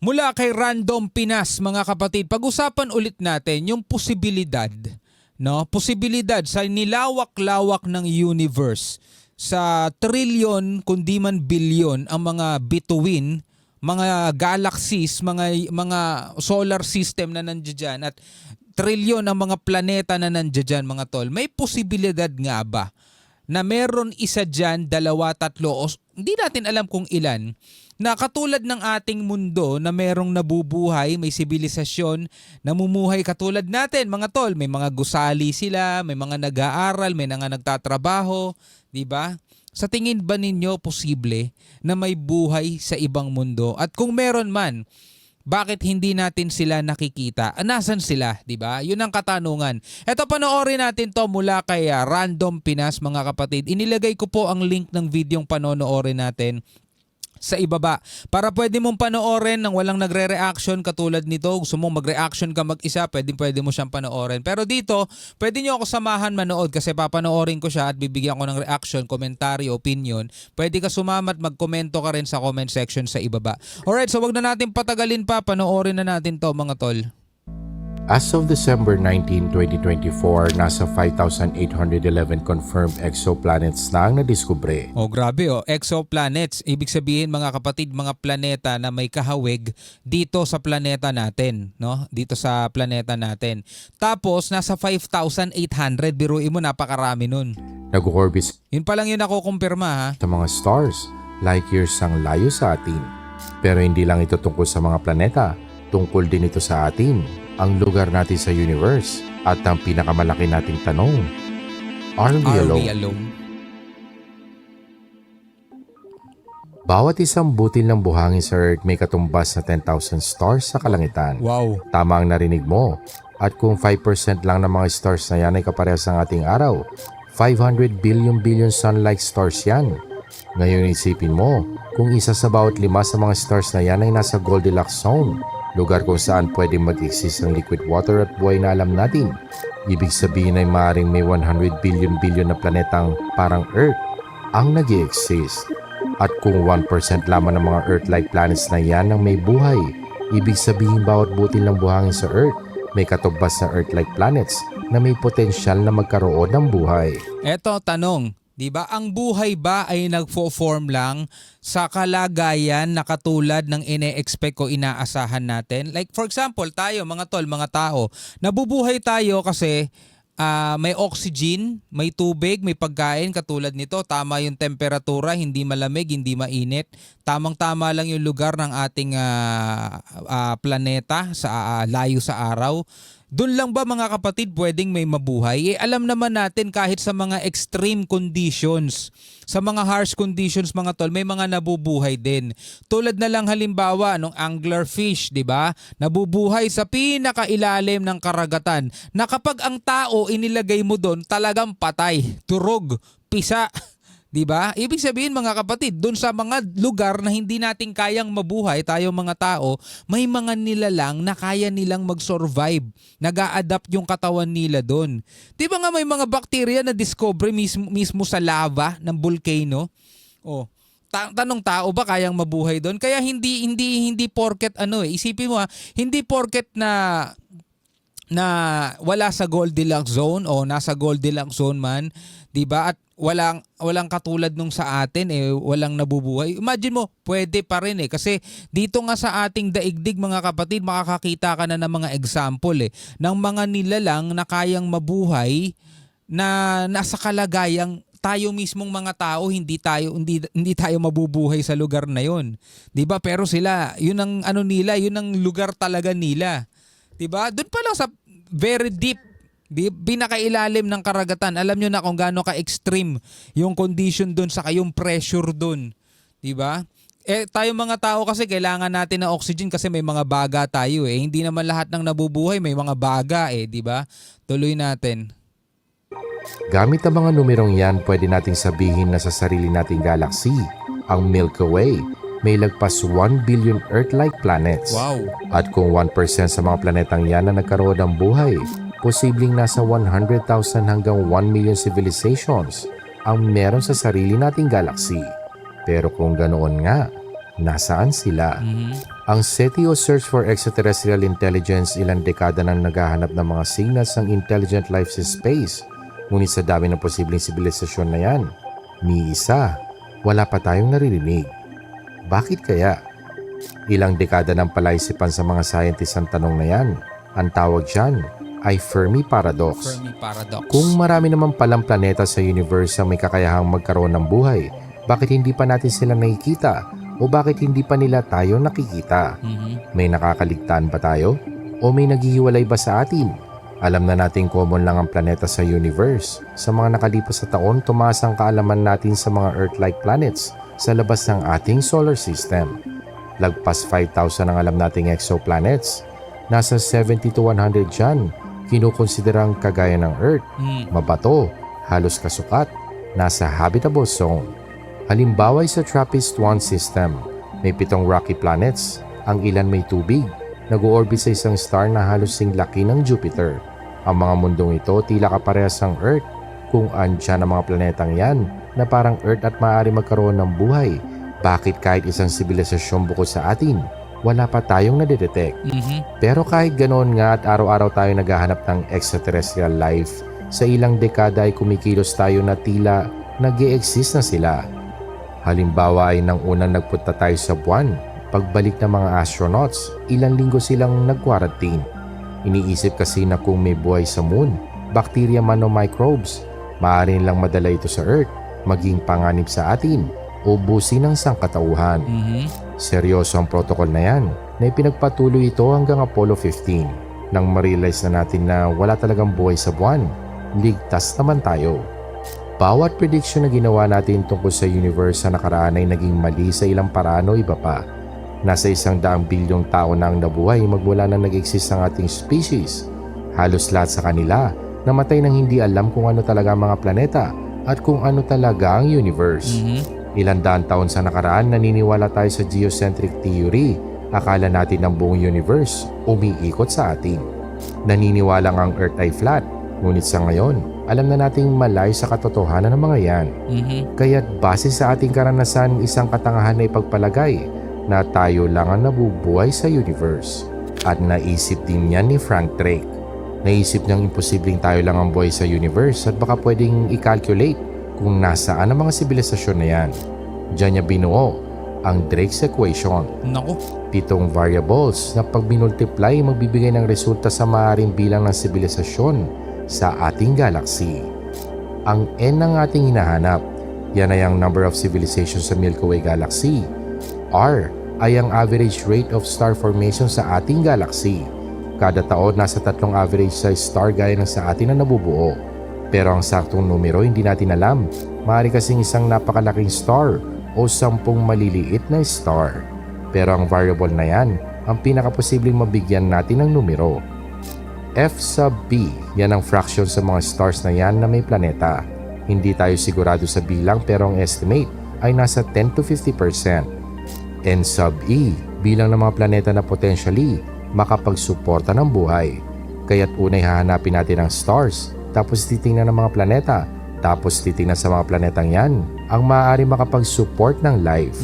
Mula kay Random Pinas, mga kapatid, pag-usapan ulit natin yung posibilidad, no? Posibilidad sa nilawak-lawak ng universe, sa trillion kundi man billion ang mga bituin, mga galaxies, mga solar system na nandiyan at trillion ang mga planeta na nandiyan, mga tol. May posibilidad nga ba na meron isa dyan, dalawa, tatlo, o hindi natin alam kung ilan, na katulad ng ating mundo na merong nabubuhay, may sibilisasyon, namumuhay katulad natin, mga tol. May mga gusali sila, may mga nag-aaral, may mga nagtatrabaho, di ba? Sa tingin ba ninyo posible na may buhay sa ibang mundo? At kung meron man, bakit hindi natin sila nakikita? Nasaan sila, di ba? Yun ang katanungan. Eto, panoorin natin to mula kay Random Pinas, mga kapatid. Inilagay ko po ang link ng videong panonoorin natin sa ibaba para pwede mong panoorin nang walang nagre-reaction katulad nito. Gusto mong mag-reaction ka mag-isa, pwede mo siyang panoorin. Pero dito, pwede nyo ako samahan manood kasi papanoorin ko siya at bibigyan ko ng reaction, komentaryo, opinion. Pwede ka sumama at magkomento ka rin sa comment section sa ibaba. Alright, so wag na natin patagalin pa, panoorin na natin to, mga tol. As of December 19, 2024, nasa 5,811 confirmed exoplanets na ang nadiskubre. Oh, grabe oh, exoplanets. Ibig sabihin, mga kapatid, mga planeta na may kahawig dito sa planeta natin, no? Dito sa planeta natin. Tapos nasa 5,800, biruin mo, napakarami nun. Nag-orbit Yun pa lang yun ako kumpirma, ha. sa mga stars, light years ang layo sa atin. Pero hindi lang ito tungkol sa mga planeta, tungkol din ito sa atin, ang lugar natin sa universe, at ang pinakamalaki nating tanong, are we alone? Bawat isang butil ng buhangin sa Earth may katumbas na 10,000 stars sa kalangitan. Wow. Tama ang narinig mo. At kung 5% lang ng mga stars na yan ay kaparehas ng ating araw, 500 billion sun-like stars yan. Ngayon isipin mo, kung isa sa bawat 5 sa mga stars na yan ay nasa Goldilocks zone, lugar kung saan pwedeng mag-exist ang liquid water at buhay na alam natin. Ibig sabihin ay maaaring may 100 billion na planetang parang Earth ang nag-i-exist. At kung 1% lamang ng mga Earth-like planets na yan ang may buhay, ibig sabihin bawat butil ng buhangin sa Earth may katubas na Earth-like planets na may potensyal na magkaroon ng buhay. Eto, tanong. Diba, ang buhay ba ay nagfo-form lang sa kalagayan na katulad ng ine-expect o inaasahan natin? Like for example, tayo mga tol, mga tao, nabubuhay tayo kasi may oxygen, may tubig, may pagkain katulad nito. Tama yung temperatura, hindi malamig, hindi mainit. Tamang-tama lang yung lugar ng ating planeta sa layo sa araw. Doon lang ba, mga kapatid, pwedeng may mabuhay? Alam naman natin kahit sa mga extreme conditions, sa mga harsh conditions, mga tol, may mga nabubuhay din. Tulad na lang halimbawa nung anglerfish, di ba? Nabubuhay sa pinakailalim ng karagatan na kapag ang tao inilagay mo doon, talagang patay, turog, pisa. Diba? Ibig sabihin, mga kapatid, doon sa mga lugar na hindi natin kayang mabuhay, tayo mga tao, may mga nilalang na kaya nilang mag-survive. Nag-a-adapt yung katawan nila doon. Diba nga may mga bakterya na discover mismo sa lava ng volcano? Oh, tanong, tao ba kayang mabuhay doon? Kaya hindi porket isipin mo hindi porket na wala sa Goldilocks zone o nasa Goldilocks zone man, 'di ba? At walang katulad nung sa atin walang nabubuhay. Imagine mo, pwede pa rin kasi dito nga sa ating daigdig, mga kapatid, makakakita ka na ng mga example ng mga nilalang na kayang mabuhay na nasa kalagayang tayo mismong mga tao hindi tayo mabubuhay sa lugar na 'yon. 'Di ba? Pero sila, 'yun ang nila, 'yun ang lugar talaga nila. 'Di ba? Doon pa lang sa very deep, pinakailalim ng karagatan. Alam nyo na kung gaano ka-extreme yung condition doon sa yung pressure doon. 'Di ba? Tayo mga tao kasi kailangan natin ng oxygen kasi may mga baga tayo Hindi naman lahat ng nabubuhay may mga baga 'di ba? Tuloy natin. Gamit ang mga numerong yan, pwede nating sabihin na sa sarili nating galaxy, ang Milky Way, may lagpas 1 billion Earth-like planets. Wow. At kung 1% sa mga planetang yan na nagkaroon ng buhay, posibleng nasa 100,000 hanggang 1 million civilizations ang meron sa sarili nating galaxy. Pero kung ganoon nga, nasaan sila? Ang SETI o Search for Extraterrestrial Intelligence ilang dekada nang naghahanap ng mga signals ng intelligent life sa space. Ngunit sa dami ng posibleng sibilisasyon na yan, ni isa, wala pa tayong naririnig. Bakit kaya? Ilang dekada nang palaisipan sa mga scientists ang tanong na yan. Ang tawag dyan ay Fermi Paradox. Fermi Paradox. Kung marami naman palang planeta sa universe ang may kakayahang magkaroon ng buhay, bakit hindi pa natin sila nakikita? O bakit hindi pa nila tayo nakikita? May nakakaligtaan ba tayo? O may naghihiwalay ba sa atin? Alam na natin common lang ang planeta sa universe. Sa mga nakalipas na taon, tumaas ang kaalaman natin sa mga Earth-like planets sa labas ng ating solar system. Lagpas 5,000 ang alam nating exoplanets. Nasa 70 to 100 dyan, kinukonsiderang kagaya ng Earth, mabato, halos kasukat, nasa habitable zone. Halimbawa sa TRAPPIST-1 system, may 7 rocky planets, ang ilan may tubig, nag-orbit sa isang star na halos sing laki ng Jupiter. Ang mga mundong ito tila kaparehas ng Earth, kung andyan ang mga planetang yan na parang Earth at maaari magkaroon ng buhay. Bakit kahit isang sibilisasyon bukod sa atin, wala pa tayong nadidetect? Pero kahit ganoon nga at araw-araw tayo naghahanap ng extraterrestrial life, sa ilang dekada ay kumikilos tayo na tila nag-e-exist na sila. Halimbawa ay nang unang nagpunta tayo sa buwan, pagbalik ng mga astronauts, ilang linggo silang nag-quarantine. Iniisip kasi na kung may buhay sa moon, bacteria man o microbes, maaari lang madala ito sa Earth, maging panganib sa atin, o busin ng sangkatauhan. Seryoso ang protocol na yan, na ipinagpatuloy ito hanggang Apollo 15. Nang ma-realize na natin na wala talagang buhay sa buwan, ligtas naman tayo. Bawat prediction na ginawa natin tungkol sa universe sa nakaraan ay naging mali sa ilang paraan o iba pa. Nasa 100 bilyong tao na ang nabuhay magmula na nag-exist ang ating species. Halos lahat sa kanila namatay nang hindi alam kung ano talaga ang mga planeta at kung ano talaga ang universe. Ilang daan taon sa nakaraan naniniwala tayo sa geocentric theory. Akala natin ang buong universe umiikot sa atin. Naniniwala ang Earth ay flat. Ngunit sa ngayon, alam na nating malayo sa katotohanan ng mga yan. Kaya't base sa ating karanasan, isang katangahan na ipagpalagay na tayo lang ang nabubuhay sa universe. At naisip din yan ni Frank Drake. Naisip niyang imposibleng tayo lang ang buhay sa universe at baka pwedeng i-calculate kung nasaan ang mga sibilisasyon na yan. Diyan niya binuo ang Drake's equation. Naku. 7 variables na pag binultiply magbibigay ng resulta sa maaaring bilang ng sibilisasyon sa ating galaxy. Ang N ang ating hinahanap. Yan ay ang number of civilizations sa Milky Way galaxy. R ay ang average rate of star formation sa ating galaxy. Kada taon nasa 3 average size star gaya ng sa atin na nabubuo. Pero ang saktong numero hindi natin alam. Maaari kasing isang napakalaking star o 10 maliliit na star. Pero ang variable na yan ang pinakaposibleng mabigyan natin ng numero. F sub B, yan ang fraction sa mga stars na yan na may planeta. Hindi tayo sigurado sa bilang pero ang estimate ay nasa 10 to 50%. N sub E, bilang ng mga planeta na potentially makapagsuporta ng buhay. Kaya't unay hahanapin natin ang stars, tapos titingnan ng mga planeta, tapos titingnan sa mga planetang yan ang maaari makapag-support ng life.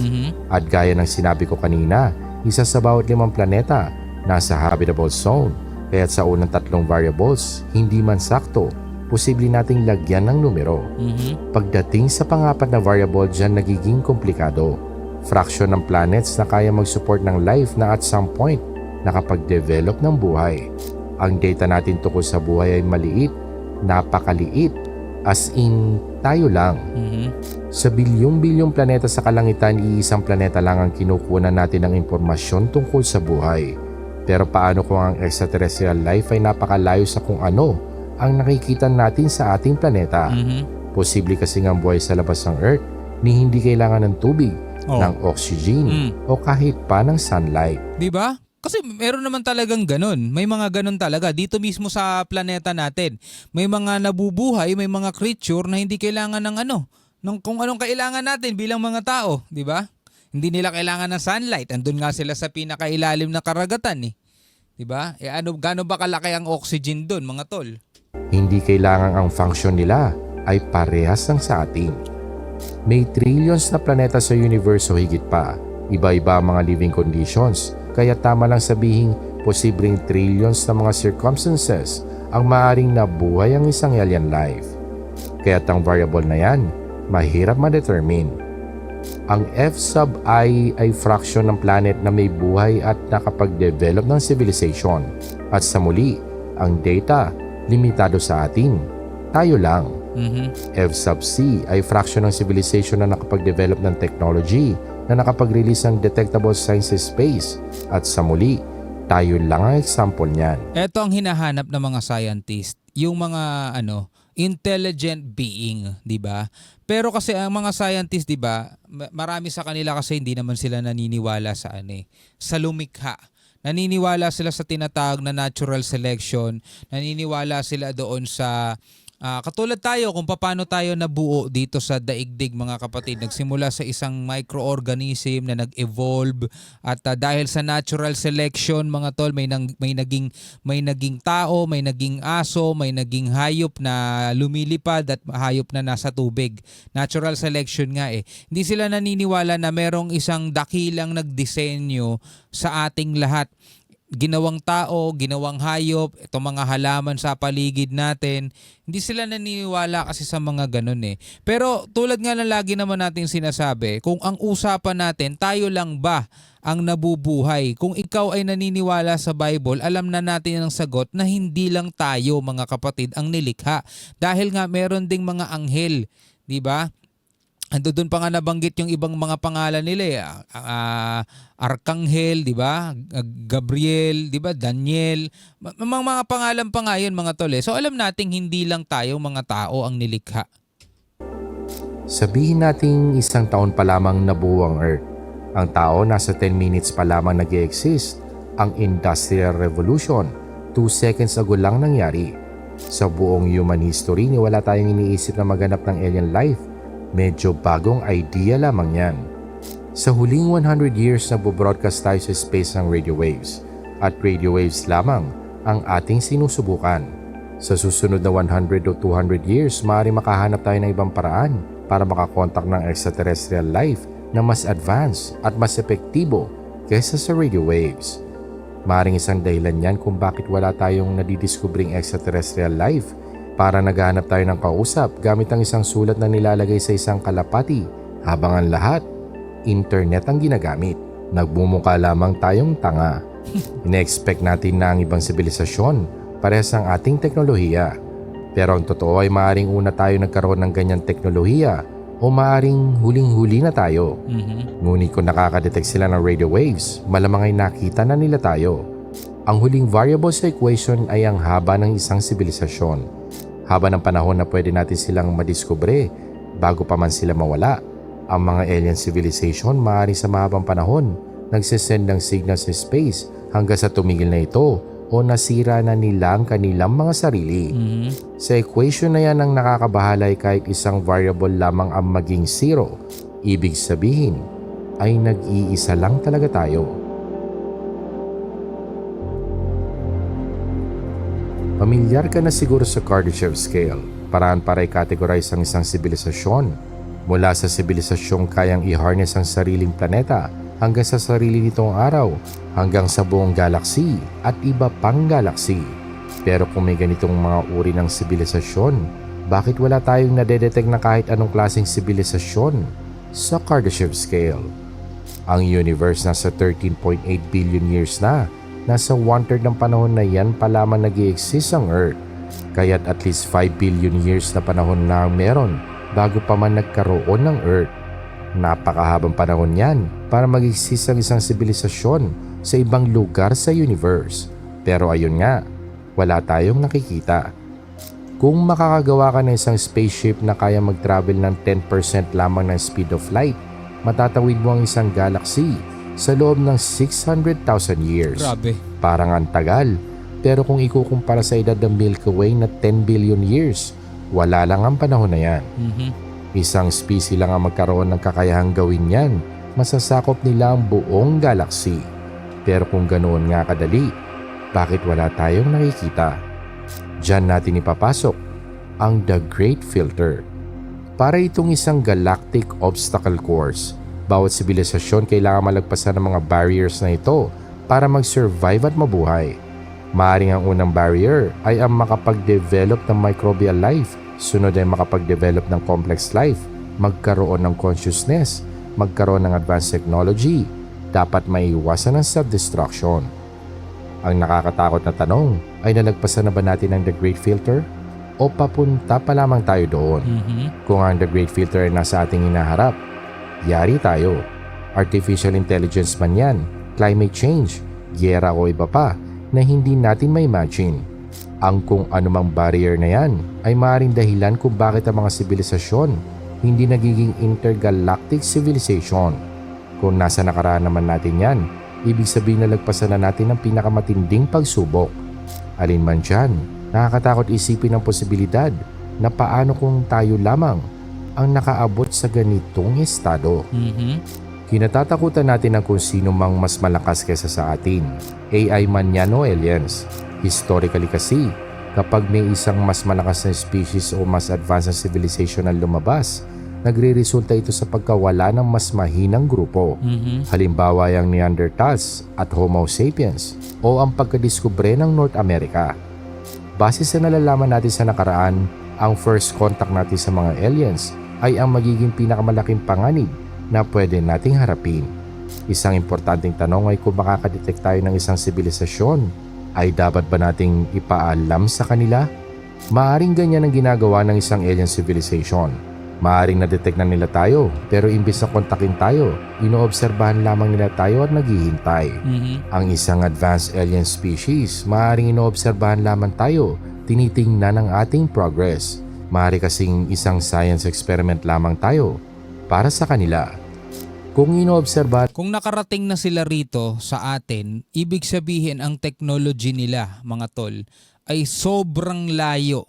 At gaya ng sinabi ko kanina, isa sa bawat 5 planeta nasa habitable zone. Kaya't sa unang 3 variables, hindi man sakto, posible nating lagyan ng numero. Pagdating sa pang-4 na variable, dyan nagiging komplikado. Fraction ng planets na kaya mag-support ng life na at some point nakapag-develop ng buhay. Ang data natin tungkol sa buhay ay maliit, napakaliit, as in tayo lang. Sa bilyong-bilyong planeta sa kalangitan, iisang planeta lang ang kinukunan natin ng impormasyon tungkol sa buhay. Pero paano kung ang extraterrestrial life ay napakalayo sa kung ano ang nakikita natin sa ating planeta? Posible kasi ang buhay sa labas ng Earth ni hindi kailangan ng tubig, ng oxygen, o kahit pa ng sunlight. Diba? Kasi meron naman talagang ganun. May mga ganun talaga. Dito mismo sa planeta natin, may mga nabubuhay, may mga creature na hindi kailangan ng kung anong kailangan natin bilang mga tao. Diba? Hindi nila kailangan ng sunlight. Andun nga sila sa pinakailalim na karagatan eh. 'Di ba? Gaano ba kalaki ang oxygen doon, mga tol? Hindi kailangan ang function nila ay parehas ng sa atin. May trillions na planeta sa universe o higit pa. Iba-iba ang mga living conditions. Kaya tama lang sabihing posibleng trillions na mga circumstances ang maaaring nabuhay ang isang alien life. Kaya't ang variable na yan, mahirap ma-determine. Ang F sub I ay fraction ng planet na may buhay at nakapag-develop ng civilization. At sa muli, ang data, limitado sa atin. Tayo lang. F sub C ay fraction ng civilization na nakapag-develop ng technology na nakapag-release ng detectable signs sa space. At sa muli, tayo lang ang example niyan. Ito ang hinahanap ng mga scientist, yung mga intelligent being, 'di ba? Pero kasi ang mga scientist, 'di ba, marami sa kanila kasi hindi naman sila naniniwala sa sa lumikha. Naniniwala sila sa tinatawag na natural selection, naniniwala sila doon sa katulad tayo kung paano tayo nabuo dito sa daigdig, mga kapatid. Nagsimula sa isang microorganism na nag-evolve at dahil sa natural selection, mga tol, may naging tao, may naging aso, may naging hayop na lumilipad at hayop na nasa tubig. Natural selection nga eh. Hindi sila naniniwala na merong isang dakilang nagdisenyo sa ating lahat. Ginawang tao, ginawang hayop, itong mga halaman sa paligid natin, hindi sila naniniwala kasi sa mga ganun eh. Pero tulad nga na lagi naman natin sinasabi, kung ang usapan natin, tayo lang ba ang nabubuhay? Kung ikaw ay naniniwala sa Bible, alam na natin ang sagot na hindi lang tayo, mga kapatid, ang nilikha. Dahil nga meron ding mga anghel, di ba? Ando doon pa nga nabanggit yung ibang mga pangalan nila eh. Arkanghel, di ba? Gabriel, di ba? Daniel. Mga pangalan pa nga yun, mga tol eh. So alam nating hindi lang tayo mga tao ang nilikha. Sabihin nating isang taon pa lamang nabuo ang Earth. Ang tao nasa 10 minutes pa lamang nag-i-exist. Ang Industrial Revolution, 2 seconds ago lang nangyari. Sa buong human history, wala tayong iniisip na maganap ng alien life. Medyo bagong idea lamang yan. Sa huling 100 years nagbo-broadcast tayo sa space ng radio waves. At radio waves lamang ang ating sinusubukan. Sa susunod na 100 o 200 years, maaari makahanap tayo ng ibang paraan para makakontak ng extraterrestrial life na mas advanced at mas epektibo kaysa sa radio waves. Maaring isang dahilan yan kung bakit wala tayong nadidiscovering extraterrestrial life. Para naghahanap tayo ng kausap gamit ang isang sulat na nilalagay sa isang kalapati habang ang lahat, internet ang ginagamit. Nagmumukha lamang tayong tanga. Ine-expect natin na ang ibang sibilisasyon parehas ang ating teknolohiya. Pero ang totoo ay maaaring una tayo nagkaroon ng ganyang teknolohiya o maaaring huling-huli na tayo. Ngunit kung nakakadetect sila ng radio waves, malamang ay nakita na nila tayo. Ang huling variable sa equation ay ang haba ng isang sibilisasyon. Haba ng panahon na pwede natin silang madiskubre bago pa man sila mawala. Ang mga alien civilization maaari sa mahabang panahon nagsisend ng signal sa space hanggang sa tumigil na ito o nasira na nila ang kanilang mga sarili. Sa equation na yan ang nakakabahalay kahit isang variable lamang ang maging zero. Ibig sabihin ay nag-iisa lang talaga tayo. Pamilyar ka na siguro sa Kardashev Scale, paraan para i-categorize ang isang sibilisasyon. Mula sa sibilisasyong kayang i-harness ang sariling planeta hanggang sa sarili nitong araw, hanggang sa buong galaxy at iba pang galaxy. Pero kung may ganitong mga uri ng sibilisasyon, bakit wala tayong nadedetect na kahit anong klaseng sibilisasyon sa Kardashev Scale? Ang universe nasa 13.8 billion years na. Nasa 1/3 ng panahon na yan pa lamang nag-i-exist ang Earth. Kaya't at least 5 billion years na panahon na ang meron bago pa man nagkaroon ng Earth. Napakahabang panahon yan para mag-exist ang isang sibilisasyon sa ibang lugar sa universe. Pero ayun nga, wala tayong nakikita. Kung makakagawa ka ng isang spaceship na kaya mag-travel ng 10% lamang ng speed of light, matatawid mo ang isang galaxy sa loob ng 600,000 years. Grabe. Parang ang tagal. Pero kung ikukumpara sa edad ng Milky Way na 10 billion years, wala lang ang panahon na yan. Isang species lang ang magkaroon ng kakayahang gawin yan. Masasakop nila ang buong galaxy. Pero kung ganoon nga kadali, bakit wala tayong nakikita? Diyan natin ipapasok ang The Great Filter. Para itong isang galactic obstacle course. Bawat sibilisasyon kailangan malagpasan ng mga barriers na ito para mag-survive at mabuhay. Maaaring ang unang barrier ay ang makapag-develop ng microbial life, sunod ay makapag-develop ng complex life, magkaroon ng consciousness, magkaroon ng advanced technology, dapat maiwasan ang self-destruction. Ang nakakatakot na tanong ay nalagpasan na ba natin ang The Great Filter? O papunta pa lamang tayo doon? Kung ang The Great Filter ay nasa ating hinaharap, yari tayo. Artificial intelligence man yan, climate change, gyera o iba pa na hindi natin ma-imagine. Ang kung anumang barrier na yan ay maaaring dahilan kung bakit ang mga sibilisasyon hindi nagiging intergalactic civilization. Kung nasa nakaraan naman natin yan, ibig sabihin na lagpasan na natin ang pinakamatinding pagsubok. Alin man dyan, nakakatakot isipin ang posibilidad na paano kung tayo lamang ang nakaabot sa ganitong estado. Kinatatakutan natin ang kung sino mang mas malakas kaysa sa atin, AI man yan o aliens. Historically kasi, kapag may isang mas malakas na species o mas advanced na civilization na lumabas, nagre-resulta ito sa pagkawala ng mas mahinang grupo. Halimbawa ang Neanderthals at Homo sapiens o ang pagkadiskubre ng North America. Base sa nalalaman natin sa nakaraan, ang first contact natin sa mga aliens ay ang magiging pinakamalaking panganib na pwede nating harapin. Isang importanteng tanong ay kung makakadetect tayo ng isang sibilisasyon, ay dapat ba nating ipaalam sa kanila? Maaring ganyan ang ginagawa ng isang alien civilization. Maaring na-detect na nila tayo, pero imbis na kontakin tayo, inoobserbahan lamang nila tayo at naghihintay. Ang isang advanced alien species, maaring inoobserbahan lamang tayo, tinitingnan ang ating progress. Maaari kasing isang science experiment lamang tayo para sa kanila. Kung Kung nakarating na sila rito sa atin, ibig sabihin ang technology nila, mga tol, ay sobrang layo.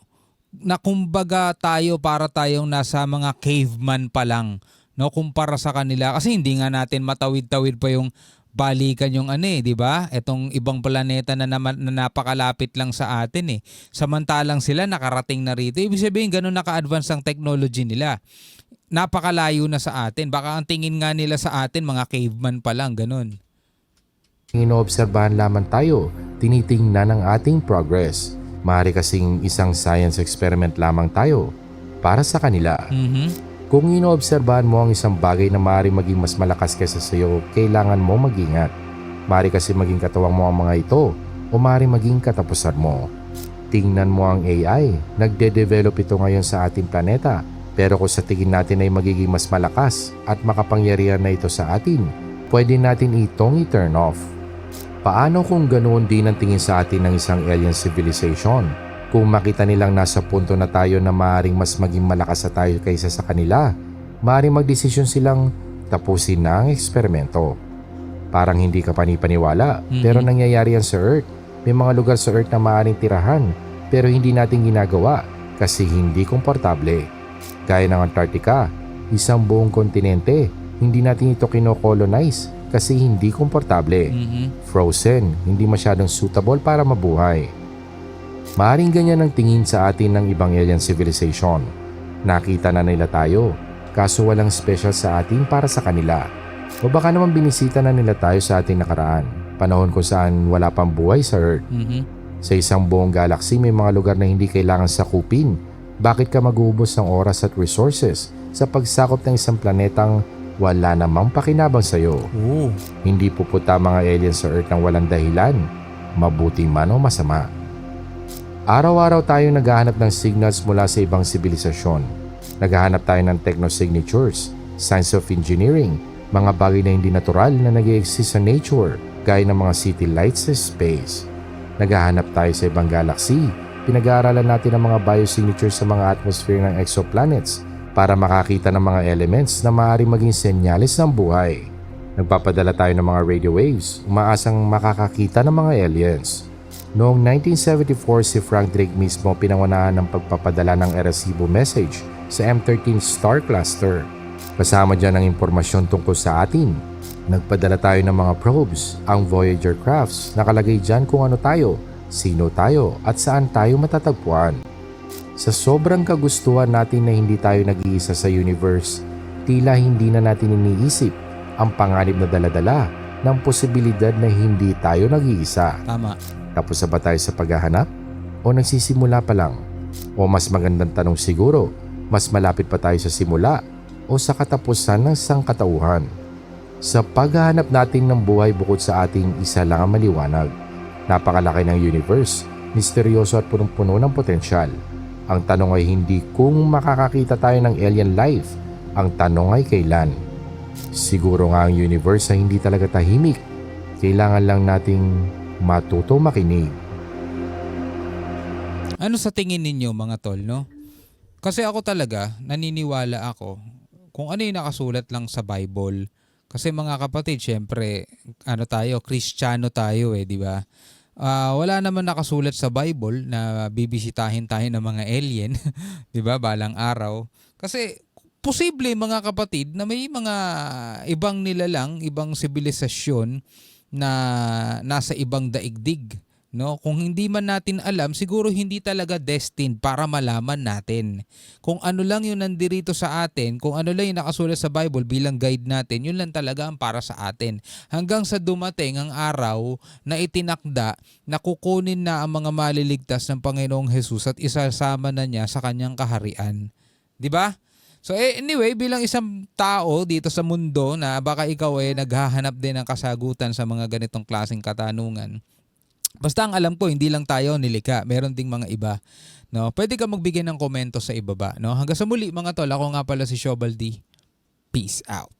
Na kumbaga para tayong nasa mga caveman pa lang, no, kumpara sa kanila. Kasi hindi nga natin matawid-tawid pa yung balikan yung di ba? Etong ibang planeta na napakalapit lang sa atin Samantalang sila nakarating na rito. Ibig sabihin ganun naka-advance ang technology nila. Napakalayo na sa atin. Baka ang tingin nga nila sa atin, mga caveman pa lang, ganun. Inoobserbahan lamang tayo, tinitingnan ang ating progress. Maaari kasing isang science experiment lamang tayo para sa kanila. Kung inoobserbahan mo ang isang bagay na maaari maging mas malakas kaysa sa iyo, kailangan mo mag-ingat. Maaari kasi maging katawang mo ang mga ito o maaari maging katapusan mo. Tingnan mo ang AI, nagde-develop ito ngayon sa ating planeta. Pero kung sa tingin natin ay magiging mas malakas at makapangyarihan na ito sa atin, pwede natin itong i-turn off. Paano kung ganoon din ang tingin sa atin ng isang alien civilization? Kung makita nilang nasa punto na tayo na maaaring mas maging malakas sa tayo kaysa sa kanila, maaaring magdesisyon silang tapusin na ang eksperimento. Parang hindi ka panipaniwala, pero nangyayari yan sa Earth. May mga lugar sa Earth na maaaring tirahan, pero hindi natin ginagawa kasi hindi komportable. Gaya ng Antarctica, isang buong kontinente, hindi natin ito kino-colonize kasi hindi komportable. Frozen, hindi masyadong suitable para mabuhay. Maaring ganyan ang tingin sa atin ng ibang alien civilization. Nakita na nila tayo, kaso walang special sa atin para sa kanila. O baka naman binisita na nila tayo sa ating nakaraan, panahon kung saan wala pang buhay sa Earth. Sa isang buong galaxy may mga lugar na hindi kailangan sakupin. Bakit ka mag-uubos ng oras at resources sa pagsakop ng isang planetang wala namang pakinabang sa'yo? Hindi pupunta mga aliens sa Earth ng walang dahilan, mabuti man o masama. Araw-araw tayong naghahanap ng signals mula sa ibang sibilisasyon. Naghahanap tayo ng techno-signatures, science of engineering, mga bagay na hindi natural na nag-i-exist sa nature, gaya ng mga city lights sa space. Naghahanap tayo sa ibang galaxy. Pinag-aaralan natin ang mga biosignatures sa mga atmosphere ng exoplanets para makakita ng mga elements na maaari maging senyales ng buhay. Nagpapadala tayo ng mga radio waves, umaasang makakakita ng mga aliens. Noong 1974, si Frank Drake mismo pinangunahan ng pagpapadala ng Arecibo message sa M13 star cluster. Kasama dyan ang impormasyon tungkol sa atin. Nagpadala tayo ng mga probes, ang Voyager crafts, nakalagay dyan kung ano tayo, sino tayo at saan tayo matatagpuan. Sa sobrang kagustuhan natin na hindi tayo nag-iisa sa universe, tila hindi na natin iniisip ang panganib na daladala ng posibilidad na hindi tayo nag-iisa. Tama. Tapos na ba tayo sa paghahanap? O nagsisimula pa lang? O mas magandang tanong siguro, mas malapit pa tayo sa simula o sa katapusan ng sangkatauhan? Sa paghahanap natin ng buhay bukod sa ating isa lang ang maliwanag. Napakalaki ng universe, misteryoso at punong-puno ng potensyal. Ang tanong ay hindi kung makakakita tayo ng alien life, ang tanong ay kailan. Siguro nga ang universe ay hindi talaga tahimik. Kailangan lang nating matuto makinig. Ano sa tingin ninyo mga tol, no? Kasi ako talaga, naniniwala ako kung ano yung nakasulat lang sa Bible. Kasi mga kapatid, syempre, Kristiyano tayo di ba? Wala naman nakasulat sa Bible na bibisitahin tayo ng mga alien, di ba, balang araw. Kasi posible mga kapatid na may mga ibang nilalang, ibang sibilisasyon na nasa ibang daigdig. No, kung hindi man natin alam, siguro hindi talaga destined para malaman natin. Kung ano lang yung nandirito sa atin, kung ano lang yung nakasulat sa Bible bilang guide natin, yun lang talaga ang para sa atin. Hanggang sa dumating ang araw na itinakda na kukunin na ang mga maliligtas ng Panginoong Hesus at isasama na niya sa kanyang kaharian. 'Di ba? So anyway, bilang isang tao dito sa mundo na baka ikaw naghahanap din ng kasagutan sa mga ganitong klaseng katanungan. Basta ang alam ko, hindi lang tayo nilikha. Meron ding mga iba. No? Pwede ka magbigay ng komento sa ibaba. No? Hanggang sa muli mga tol, ako nga pala si Shobaldi. Peace out.